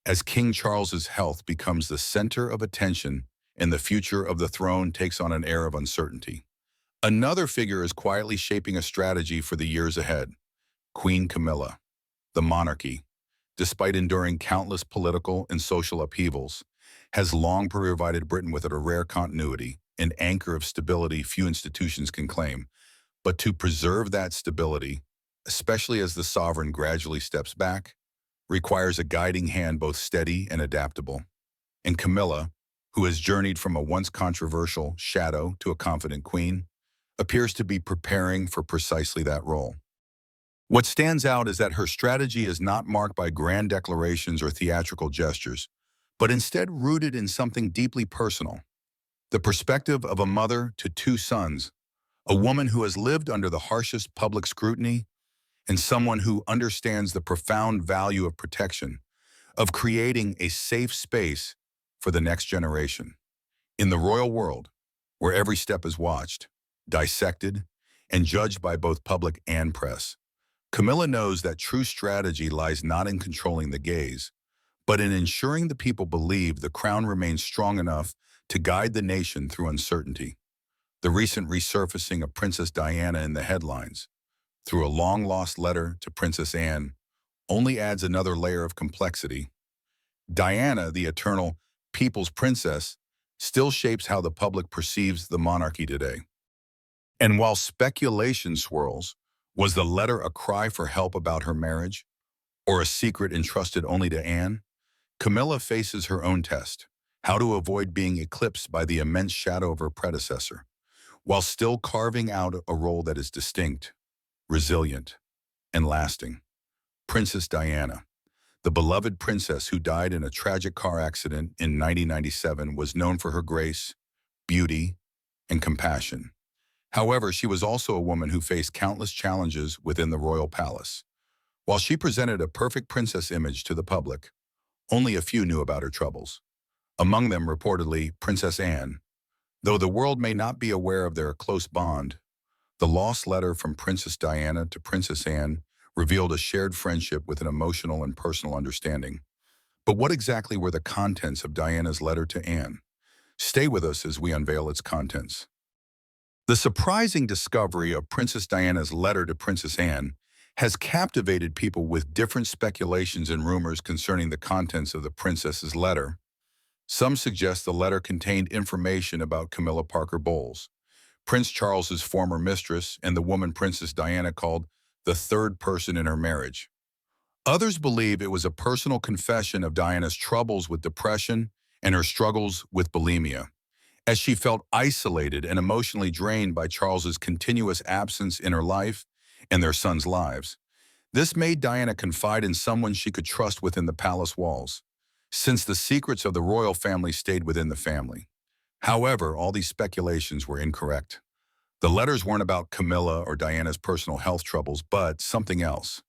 as King Charles's health becomes the center of attention and the future of the throne takes on an air of uncertainty. Another figure is quietly shaping a strategy for the years ahead, Queen Camilla. The monarchy, despite enduring countless political and social upheavals, has long provided Britain with a rare continuity, an anchor of stability few institutions can claim. But to preserve that stability, especially as the sovereign gradually steps back, requires a guiding hand both steady and adaptable. And Camilla, who has journeyed from a once controversial shadow to a confident queen, appears to be preparing for precisely that role. What stands out is that her strategy is not marked by grand declarations or theatrical gestures, but instead rooted in something deeply personal. The perspective of a mother to two sons, a woman who has lived under the harshest public scrutiny, and someone who understands the profound value of protection, of creating a safe space for the next generation. In the royal world, where every step is watched, dissected, and judged by both public and press, Camilla knows that true strategy lies not in controlling the gaze, but in ensuring the people believe the crown remains strong enough to guide the nation through uncertainty. The recent resurfacing of Princess Diana in the headlines, through a long-lost letter to Princess Anne, only adds another layer of complexity. Diana, the eternal people's princess, still shapes how the public perceives the monarchy today. And while speculation swirls, was the letter a cry for help about her marriage, or a secret entrusted only to Anne? Camilla faces her own test, how to avoid being eclipsed by the immense shadow of her predecessor, while still carving out a role that is distinct, resilient, and lasting. Princess Diana, the beloved princess who died in a tragic car accident in 1997, was known for her grace, beauty, and compassion. However, she was also a woman who faced countless challenges within the royal palace. While she presented a perfect princess image to the public, only a few knew about her troubles. Among them, reportedly, Princess Anne. Though the world may not be aware of their close bond, the lost letter from Princess Diana to Princess Anne revealed a shared friendship with an emotional and personal understanding. But what exactly were the contents of Diana's letter to Anne? Stay with us as we unveil its contents. The surprising discovery of Princess Diana's letter to Princess Anne has captivated people with different speculations and rumors concerning the contents of the princess's letter. Some suggest the letter contained information about Camilla Parker Bowles, Prince Charles's former mistress and the woman Princess Diana called the third person in her marriage. Others believe it was a personal confession of Diana's troubles with depression and her struggles with bulimia, as she felt isolated and emotionally drained by Charles's continuous absence in her life and their sons' lives. This made Diana confide in someone she could trust within the palace walls, since the secrets of the royal family stayed within the family. However, all these speculations were incorrect. The letters weren't about Camilla or Diana's personal health troubles, but something else.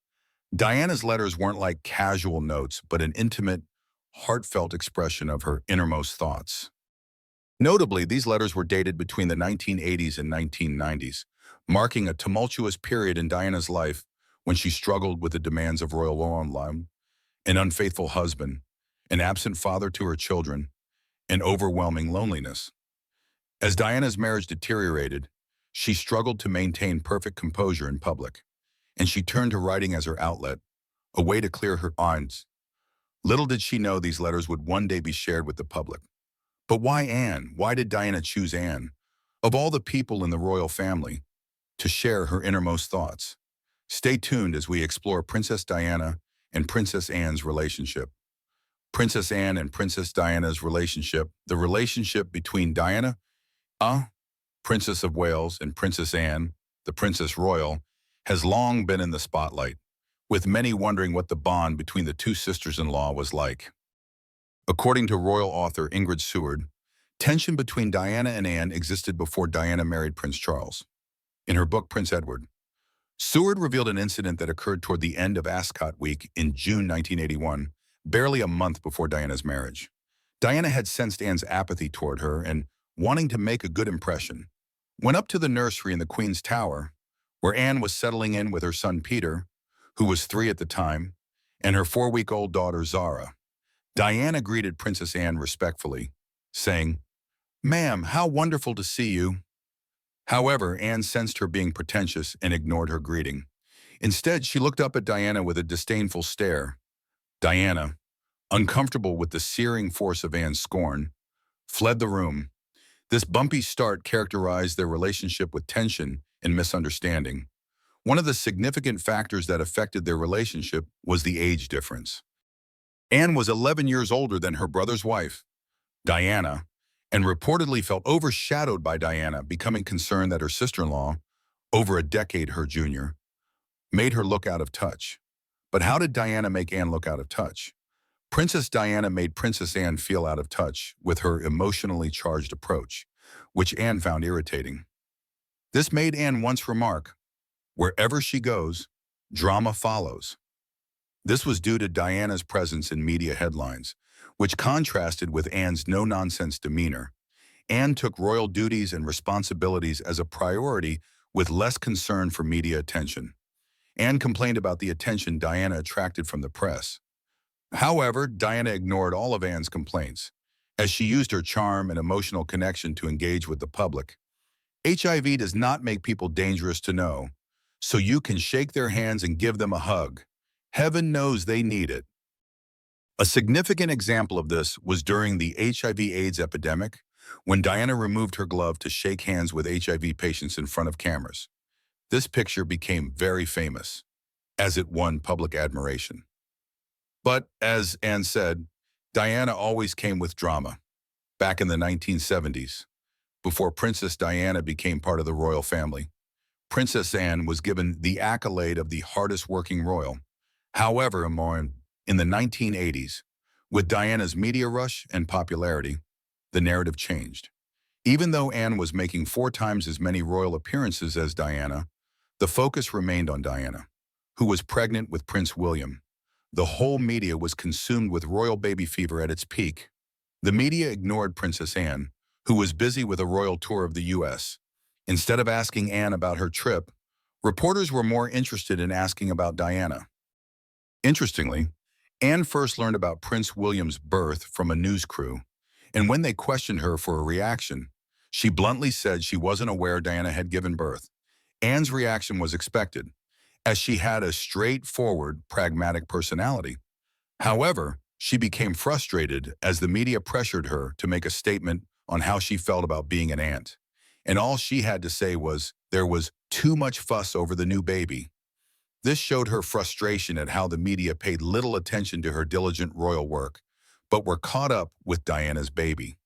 Diana's letters weren't like casual notes, but an intimate, heartfelt expression of her innermost thoughts. Notably, these letters were dated between the 1980s and 1990s, marking a tumultuous period in Diana's life when she struggled with the demands of royal life, an unfaithful husband, an absent father to her children, and overwhelming loneliness. As Diana's marriage deteriorated, she struggled to maintain perfect composure in public, and she turned to writing as her outlet, a way to clear her minds. Little did she know these letters would one day be shared with the public. But why Anne? Why did Diana choose Anne, of all the people in the royal family, to share her innermost thoughts? Stay tuned as we explore Princess Diana and Princess Anne's relationship. Princess Anne and Princess Diana's relationship, the relationship between Diana, Princess of Wales, and Princess Anne, the Princess Royal, has long been in the spotlight, with many wondering what the bond between the two sisters-in-law was like. According to royal author Ingrid Seward, tension between Diana and Anne existed before Diana married Prince Charles. In her book Prince Edward, Seward revealed an incident that occurred toward the end of Ascot Week in June 1981, barely a month before Diana's marriage. Diana had sensed Anne's apathy toward her and, wanting to make a good impression, went up to the nursery in the Queen's Tower, where Anne was settling in with her son Peter, who was 3 at the time, and her 4-week-old daughter Zara. Diana greeted Princess Anne respectfully, saying, "Ma'am, how wonderful to see you." However, Anne sensed her being pretentious and ignored her greeting. Instead, she looked up at Diana with a disdainful stare. Diana, uncomfortable with the searing force of Anne's scorn, fled the room. This bumpy start characterized their relationship with tension and misunderstanding. One of the significant factors that affected their relationship was the age difference. Anne was 11 years older than her brother's wife, Diana, and reportedly felt overshadowed by Diana, becoming concerned that her sister-in-law, over a decade her junior, made her look out of touch. But how did Diana make Anne look out of touch? Princess Diana made Princess Anne feel out of touch with her emotionally charged approach, which Anne found irritating. This made Anne once remark, "Wherever she goes, drama follows." This was due to Diana's presence in media headlines, which contrasted with Anne's no-nonsense demeanor. Anne took royal duties and responsibilities as a priority with less concern for media attention. Anne complained about the attention Diana attracted from the press. However, Diana ignored all of Anne's complaints, as she used her charm and emotional connection to engage with the public. HIV does not make people dangerous to know, so you can shake their hands and give them a hug. Heaven knows they need it. A significant example of this was during the HIV/AIDS epidemic, when Diana removed her glove to shake hands with HIV patients in front of cameras. This picture became very famous, as it won public admiration. But, as Anne said, Diana always came with drama. Back in the 1970s, before Princess Diana became part of the royal family, Princess Anne was given the accolade of the hardest working royal. However, in the 1980s, with Diana's media rush and popularity, the narrative changed. Even though Anne was making 4 times as many royal appearances as Diana, the focus remained on Diana, who was pregnant with Prince William. The whole media was consumed with royal baby fever at its peak. The media ignored Princess Anne, who was busy with a royal tour of the U.S. Instead of asking Anne about her trip, reporters were more interested in asking about Diana. Interestingly, Anne first learned about Prince William's birth from a news crew, and when they questioned her for a reaction, she bluntly said she wasn't aware Diana had given birth. Anne's reaction was expected, as she had a straightforward, pragmatic personality. However, she became frustrated as the media pressured her to make a statement on how she felt about being an aunt, and all she had to say was there was too much fuss over the new baby. This showed her frustration at how the media paid little attention to her diligent royal work, but were caught up with Diana's baby.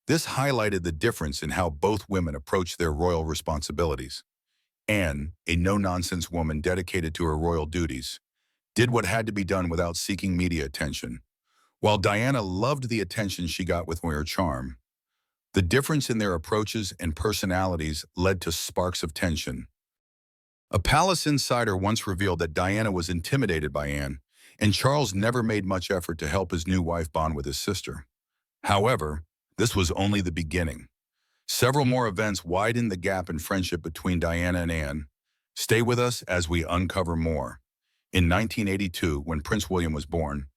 This highlighted the difference in how both women approached their royal responsibilities. Anne, a no-nonsense woman dedicated to her royal duties, did what had to be done without seeking media attention, while Diana loved the attention she got with her charm. The difference in their approaches and personalities led to sparks of tension. A palace insider once revealed that Diana was intimidated by Anne, and Charles never made much effort to help his new wife bond with his sister. However, this was only the beginning. Several more events widened the gap in friendship between Diana and Anne. Stay with us as we uncover more. In 1982, when Prince William was born,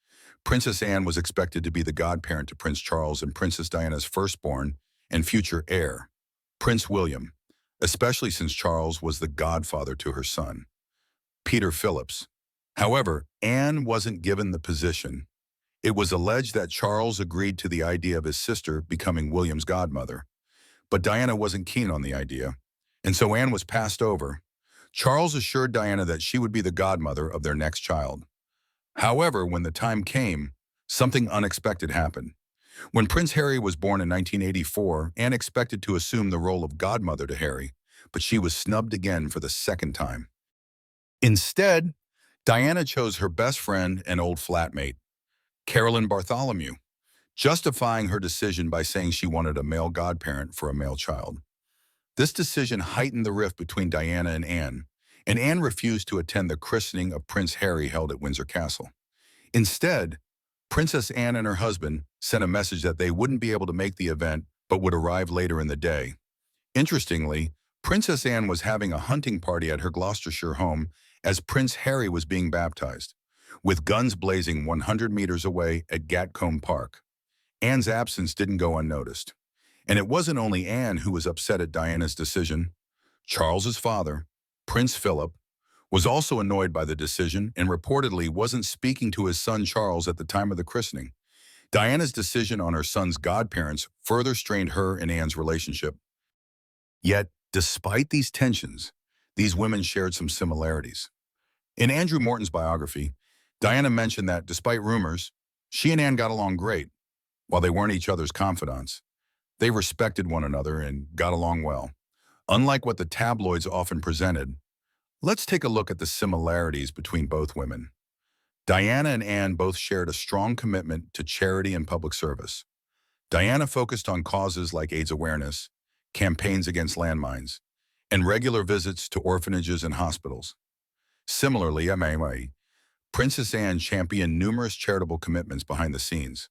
Princess Anne was expected to be the godparent to Prince Charles and Princess Diana's firstborn and future heir, Prince William, especially since Charles was the godfather to her son, Peter Phillips. However, Anne wasn't given the position. It was alleged that Charles agreed to the idea of his sister becoming William's godmother, but Diana wasn't keen on the idea, and so Anne was passed over. Charles assured Diana that she would be the godmother of their next child. However, when the time came, something unexpected happened. When Prince Harry was born in 1984, Anne expected to assume the role of godmother to Harry, but she was snubbed again for the second time. Instead, Diana chose her best friend and old flatmate, Carolyn Bartholomew, justifying her decision by saying she wanted a male godparent for a male child. This decision heightened the rift between Diana and Anne refused to attend the christening of Prince Harry held at Windsor Castle. Instead, Princess Anne and her husband sent a message that they wouldn't be able to make the event but would arrive later in the day. Interestingly, Princess Anne was having a hunting party at her Gloucestershire home as Prince Harry was being baptized. with guns blazing 100 meters away at Gatcombe Park. Anne's absence didn't go unnoticed. And it wasn't only Anne who was upset at Diana's decision. Charles's father, Prince Philip, was also annoyed by the decision and reportedly wasn't speaking to his son Charles at the time of the christening. Diana's decision on her son's godparents further strained her and Anne's relationship. Yet, despite these tensions, these women shared some similarities. In Andrew Morton's biography, Diana mentioned that despite rumors, she and Anne got along great. While they weren't each other's confidants, they respected one another and got along well. Unlike what the tabloids often presented, let's take a look at the similarities between both women. Diana and Anne both shared a strong commitment to charity and public service. Diana focused on causes like AIDS awareness, campaigns against landmines, and regular visits to orphanages and hospitals. Similarly, Princess Anne championed numerous charitable commitments behind the scenes,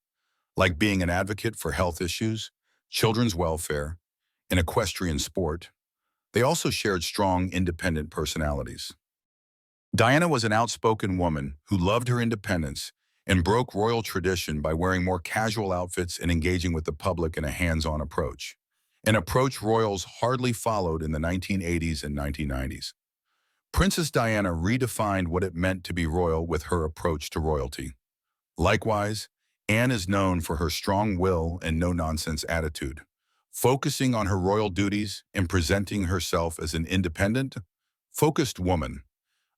like being an advocate for health issues, children's welfare, and equestrian sport. They also shared strong, independent personalities. Diana was an outspoken woman who loved her independence and broke royal tradition by wearing more casual outfits and engaging with the public in a hands-on approach, an approach royals hardly followed in the 1980s and 1990s. Princess Diana redefined what it meant to be royal with her approach to royalty. Likewise, Anne is known for her strong will and no-nonsense attitude, focusing on her royal duties and presenting herself as an independent, focused woman.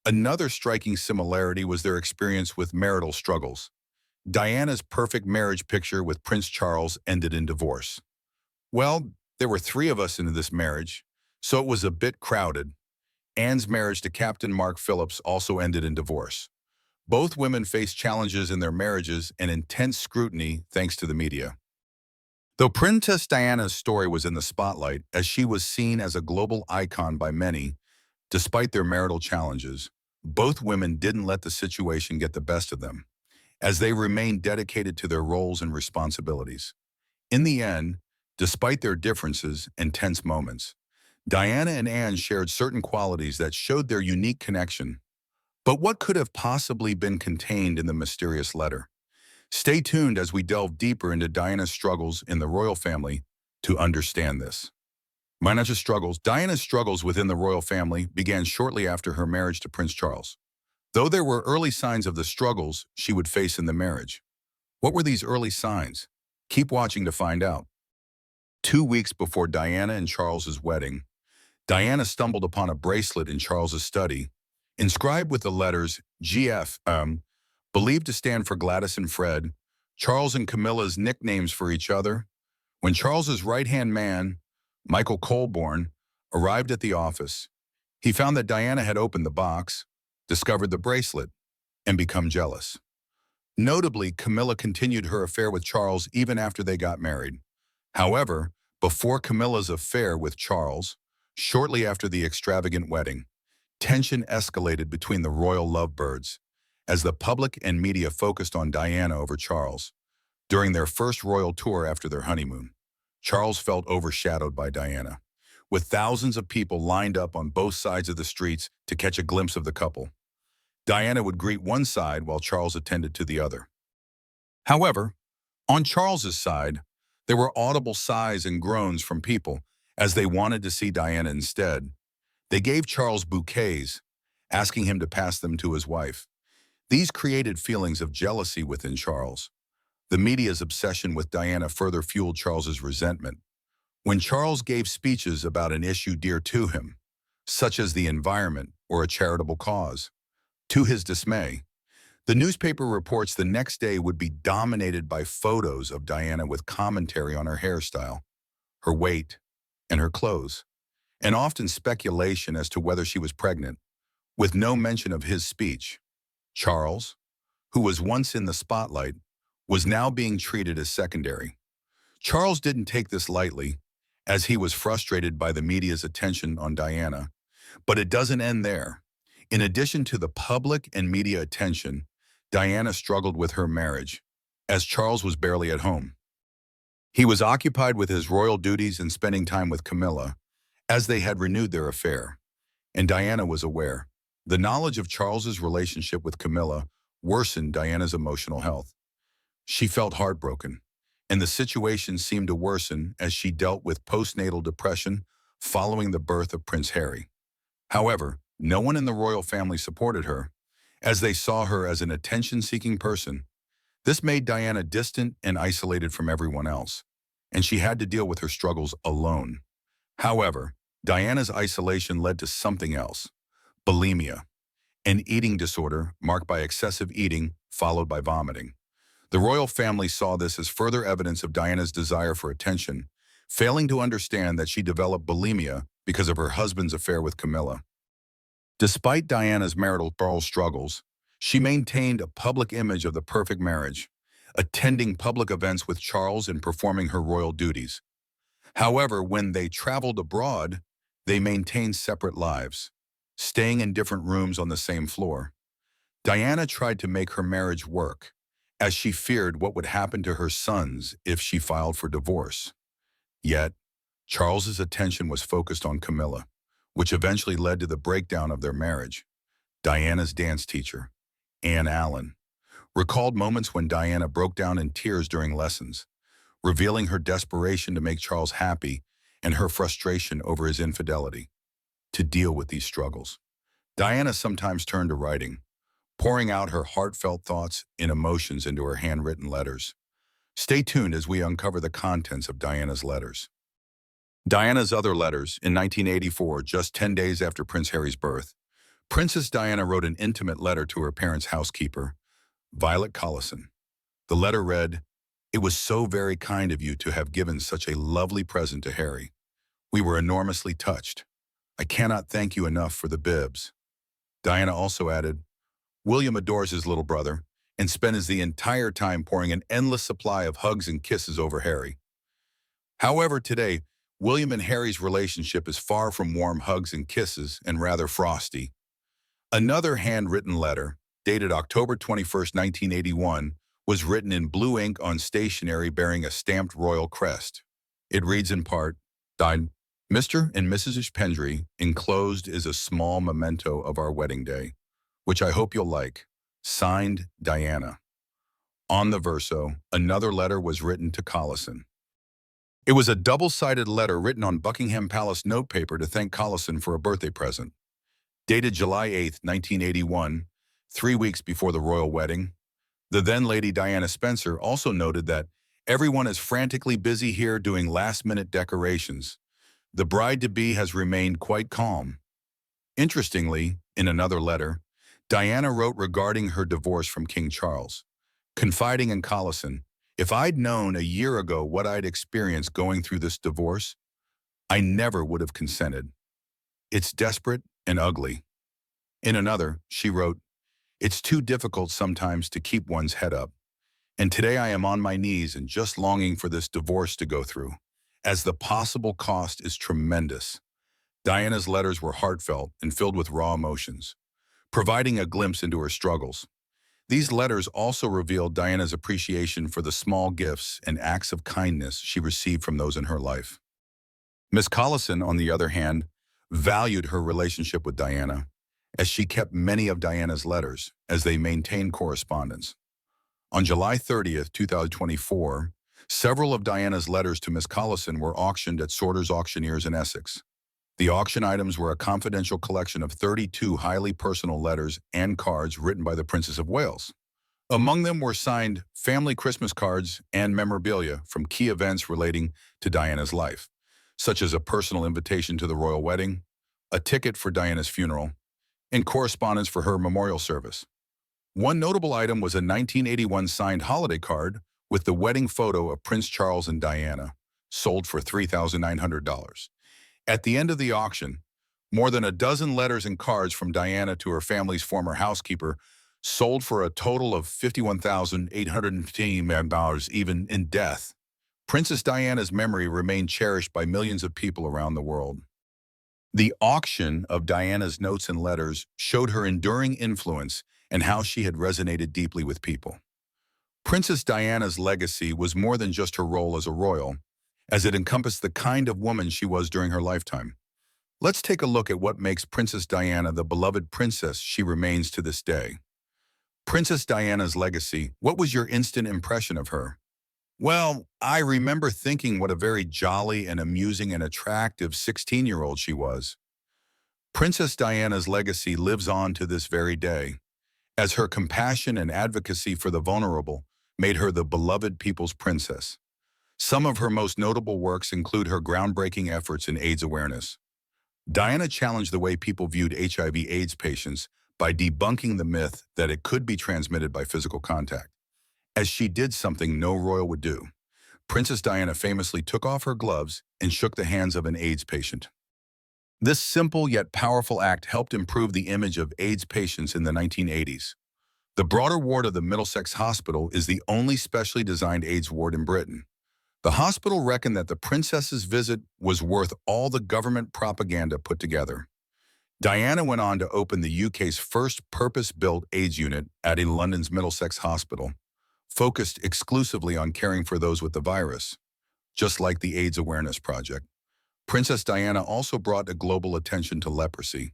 Another striking similarity was their experience with marital struggles. Diana's perfect marriage picture with Prince Charles ended in divorce. Well, there were 3 of us in this marriage, so it was a bit crowded. Anne's marriage to Captain Mark Phillips also ended in divorce. Both women faced challenges in their marriages and intense scrutiny thanks to the media. Though Princess Diana's story was in the spotlight as she was seen as a global icon by many, despite their marital challenges, both women didn't let the situation get the best of them, as they remained dedicated to their roles and responsibilities. In the end, despite their differences and tense moments, Diana and Anne shared certain qualities that showed their unique connection. But what could have possibly been contained in the mysterious letter? Stay tuned as we delve deeper into Diana's struggles in the royal family to understand this. Diana's struggles within the royal family began shortly after her marriage to Prince Charles. Though there were early signs of the struggles she would face in the marriage. What were these early signs? Keep watching to find out. 2 weeks before Diana and Charles's wedding, Diana stumbled upon a bracelet in Charles's study, inscribed with the letters GF, believed to stand for Gladys and Fred, Charles and Camilla's nicknames for each other. When Charles's right-hand man, Michael Colborne, arrived at the office, he found that Diana had opened the box, discovered the bracelet, and become jealous. Notably, Camilla continued her affair with Charles even after they got married. However, before Camilla's affair with Charles, shortly after the extravagant wedding, tension escalated between the royal lovebirds as the public and media focused on Diana over Charles. During their first royal tour after their honeymoon, Charles felt overshadowed by Diana, with thousands of people lined up on both sides of the streets to catch a glimpse of the couple. Diana would greet one side while Charles attended to the other. However, on Charles's side, there were audible sighs and groans from people as they wanted to see Diana instead. They gave Charles bouquets, asking him to pass them to his wife. These created feelings of jealousy within Charles. The media's obsession with Diana further fueled Charles's resentment. When Charles gave speeches about an issue dear to him, such as the environment or a charitable cause, to his dismay, the newspaper reports the next day would be dominated by photos of Diana with commentary on her hairstyle, her weight, and her clothes, and often speculation as to whether she was pregnant, with no mention of his speech. Charles, who was once in the spotlight, was now being treated as secondary. Charles didn't take this lightly, as he was frustrated by the media's attention on Diana. But it doesn't end there. In addition to the public and media attention, Diana struggled with her marriage, as Charles was barely at home. He was occupied with his royal duties and spending time with Camilla, as they had renewed their affair. And Diana was aware. The knowledge of Charles's relationship with Camilla worsened Diana's emotional health. She felt heartbroken, and the situation seemed to worsen as she dealt with postnatal depression following the birth of Prince Harry. However, no one in the royal family supported her, as they saw her as an attention-seeking person. This made Diana distant and isolated from everyone else, and she had to deal with her struggles alone. However, Diana's isolation led to something else: bulimia, an eating disorder marked by excessive eating followed by vomiting. The royal family saw this as further evidence of Diana's desire for attention, failing to understand that she developed bulimia because of her husband's affair with Camilla. Despite Diana's marital struggles, she maintained a public image of the perfect marriage, attending public events with Charles and performing her royal duties. However, when they traveled abroad, they maintained separate lives, staying in different rooms on the same floor. Diana tried to make her marriage work, as she feared what would happen to her sons if she filed for divorce. Yet, Charles's attention was focused on Camilla, which eventually led to the breakdown of their marriage. Diana's dance teacher, Anne Allen, recalled moments when Diana broke down in tears during lessons, revealing her desperation to make Charles happy and her frustration over his infidelity. To deal with these struggles, Diana sometimes turned to writing, pouring out her heartfelt thoughts and emotions into her handwritten letters. Stay tuned as we uncover the contents of Diana's letters. Diana's other letters. In 1984, just 10 days after Prince Harry's birth, Princess Diana wrote an intimate letter to her parents' housekeeper, Violet Collison. The letter read, "It was so very kind of you to have given such a lovely present to Harry. We were enormously touched. I cannot thank you enough for the bibs." Diana also added, "William adores his little brother and spends the entire time pouring an endless supply of hugs and kisses over Harry." However, today, William and Harry's relationship is far from warm hugs and kisses and rather frosty. Another handwritten letter, dated October 21, 1981, was written in blue ink on stationery bearing a stamped royal crest. It reads in part, "Died Mr. and Mrs. Pendry, enclosed is a small memento of our wedding day, which I hope you'll like. Signed, Diana." On the verso, another letter was written to Collison. It was a double-sided letter written on Buckingham Palace notepaper to thank Collison for a birthday present. Dated July 8, 1981, 3 weeks before the royal wedding, the then Lady Diana Spencer also noted that everyone is frantically busy here doing last-minute decorations. The bride-to-be has remained quite calm. Interestingly, in another letter, Diana wrote regarding her divorce from King Charles, confiding in Collison, "If I'd known a year ago what I'd experienced going through this divorce, I never would have consented. It's desperate and ugly." In another, she wrote, "It's too difficult sometimes to keep one's head up. And today I am on my knees and just longing for this divorce to go through, as the possible cost is tremendous." Diana's letters were heartfelt and filled with raw emotions, providing a glimpse into her struggles. These letters also revealed Diana's appreciation for the small gifts and acts of kindness she received from those in her life. Miss Collison, on the other hand, valued her relationship with Diana, as she kept many of Diana's letters as they maintained correspondence. On July 30th, 2024, several of Diana's letters to Miss Collison were auctioned at Sorters Auctioneers in Essex. The auction items were a confidential collection of 32 highly personal letters and cards written by the Princess of Wales. Among them were signed family Christmas cards and memorabilia from key events relating to Diana's life, such as a personal invitation to the royal wedding, a ticket for Diana's funeral, and correspondence for her memorial service. One notable item was a 1981 signed holiday card with the wedding photo of Prince Charles and Diana, sold for $3,900. At the end of the auction, more than a dozen letters and cards from Diana to her family's former housekeeper sold for a total of $51,815. Even in death, Princess Diana's memory remained cherished by millions of people around the world. The auction of Diana's notes and letters showed her enduring influence and how she had resonated deeply with people. Princess Diana's legacy was more than just her role as a royal, as it encompassed the kind of woman she was during her lifetime. Let's take a look at what makes Princess Diana the beloved princess she remains to this day. Princess Diana's legacy, what was your instant impression of her? Well, I remember thinking what a very jolly and amusing and attractive 16-year-old she was. Princess Diana's legacy lives on to this very day, as her compassion and advocacy for the vulnerable made her the beloved people's princess. Some of her most notable works include her groundbreaking efforts in AIDS awareness. Diana challenged the way people viewed HIV/AIDS patients by debunking the myth that it could be transmitted by physical contact. As she did something no royal would do, Princess Diana famously took off her gloves and shook the hands of an AIDS patient. This simple yet powerful act helped improve the image of AIDS patients in the 1980s. The broader ward of the Middlesex Hospital is the only specially designed AIDS ward in Britain. The hospital reckoned that the princess's visit was worth all the government propaganda put together. Diana went on to open the UK's first purpose-built AIDS unit at London's Middlesex Hospital, focused exclusively on caring for those with the virus, just like the AIDS Awareness Project. Princess Diana also brought a global attention to leprosy.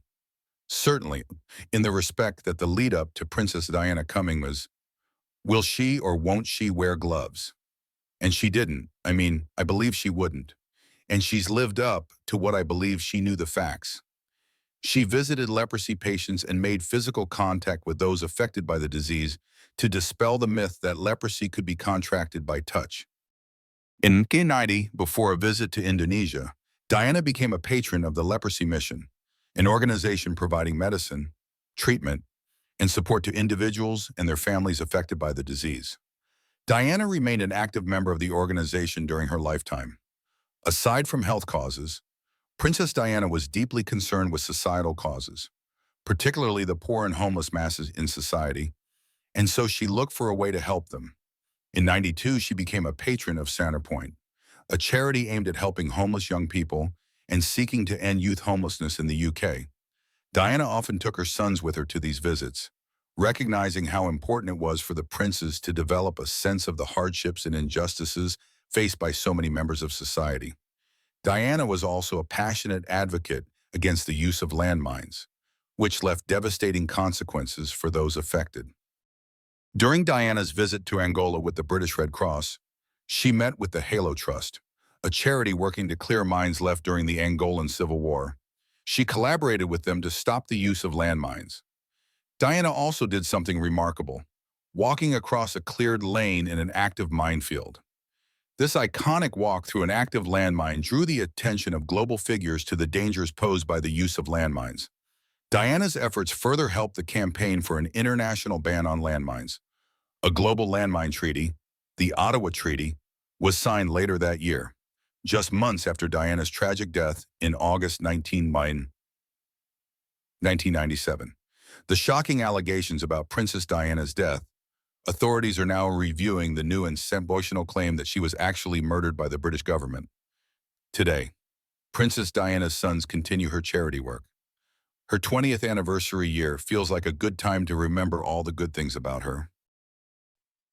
Certainly, in the respect that the lead-up to Princess Diana coming was, will she or won't she wear gloves? And she didn't. I believe she wouldn't. And she's lived up to what I believe she knew the facts. She visited leprosy patients and made physical contact with those affected by the disease to dispel the myth that leprosy could be contracted by touch. In 1990, before a visit to Indonesia, Diana became a patron of the Leprosy Mission, an organization providing medicine, treatment, and support to individuals and their families affected by the disease. Diana remained an active member of the organization during her lifetime. Aside from health causes, Princess Diana was deeply concerned with societal causes, particularly the poor and homeless masses in society, and so she looked for a way to help them. In '92, she became a patron of Centrepoint, a charity aimed at helping homeless young people and seeking to end youth homelessness in the UK. Diana often took her sons with her to these visits, recognizing how important it was for the princes to develop a sense of the hardships and injustices faced by so many members of society. Diana was also a passionate advocate against the use of landmines, which left devastating consequences for those affected. During Diana's visit to Angola with the British Red Cross, she met with the Halo Trust, a charity working to clear mines left during the Angolan Civil War. She collaborated with them to stop the use of landmines. Diana also did something remarkable, walking across a cleared lane in an active minefield. This iconic walk through an active landmine drew the attention of global figures to the dangers posed by the use of landmines. Diana's efforts further helped the campaign for an international ban on landmines. A global landmine treaty, the Ottawa Treaty, was signed later that year, just months after Diana's tragic death in August 1997. The shocking allegations about Princess Diana's death, authorities are now reviewing the new and sensational claim that she was actually murdered by the British government. Today, Princess Diana's sons continue her charity work. Her 20th anniversary year feels like a good time to remember all the good things about her.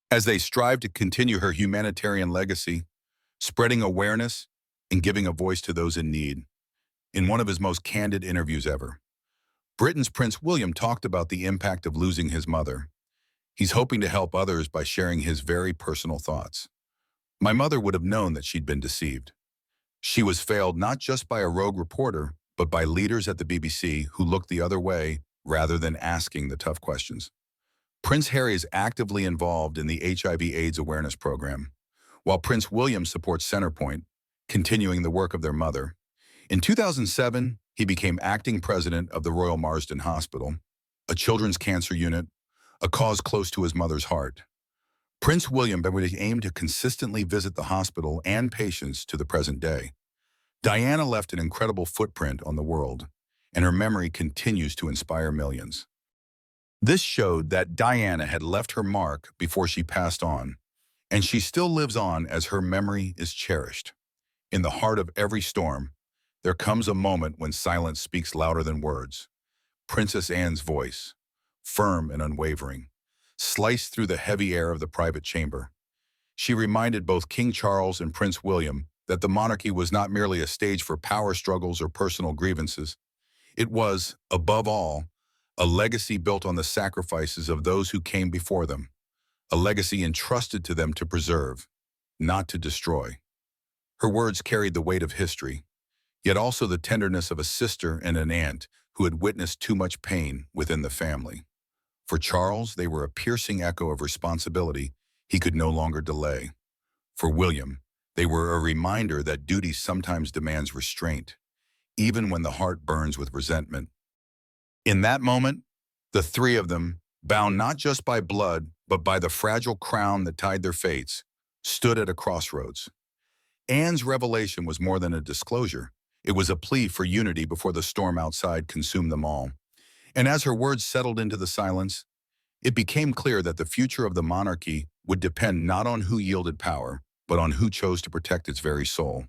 As they strive to continue her humanitarian legacy, spreading awareness and giving a voice to those in need. In one of his most candid interviews ever, Britain's Prince William talked about the impact of losing his mother. He's hoping to help others by sharing his very personal thoughts. My mother would have known that she'd been deceived. She was failed not just by a rogue reporter, but by leaders at the BBC who looked the other way rather than asking the tough questions. Prince Harry is actively involved in the HIV/AIDS awareness program, while Prince William supports Centrepoint, continuing the work of their mother. In 2007, he became acting president of the Royal Marsden Hospital, a children's cancer unit, a cause close to his mother's heart. Prince William aimed to consistently visit the hospital and patients to the present day. Diana left an incredible footprint on the world, and her memory continues to inspire millions. This showed that Diana had left her mark before she passed on, and she still lives on as her memory is cherished. In the heart of every storm, there comes a moment when silence speaks louder than words. Princess Anne's voice, firm and unwavering, sliced through the heavy air of the private chamber. She reminded both King Charles and Prince William that the monarchy was not merely a stage for power struggles or personal grievances. It was, above all, a legacy built on the sacrifices of those who came before them, a legacy entrusted to them to preserve, not to destroy. Her words carried the weight of history, yet also the tenderness of a sister and an aunt who had witnessed too much pain within the family. For Charles, they were a piercing echo of responsibility he could no longer delay. For William, they were a reminder that duty sometimes demands restraint, even when the heart burns with resentment. In that moment, the three of them, bound not just by blood, but by the fragile crown that tied their fates, stood at a crossroads. Anne's revelation was more than a disclosure. It was a plea for unity before the storm outside consumed them all. And as her words settled into the silence, it became clear that the future of the monarchy would depend not on who yielded power, but on who chose to protect its very soul.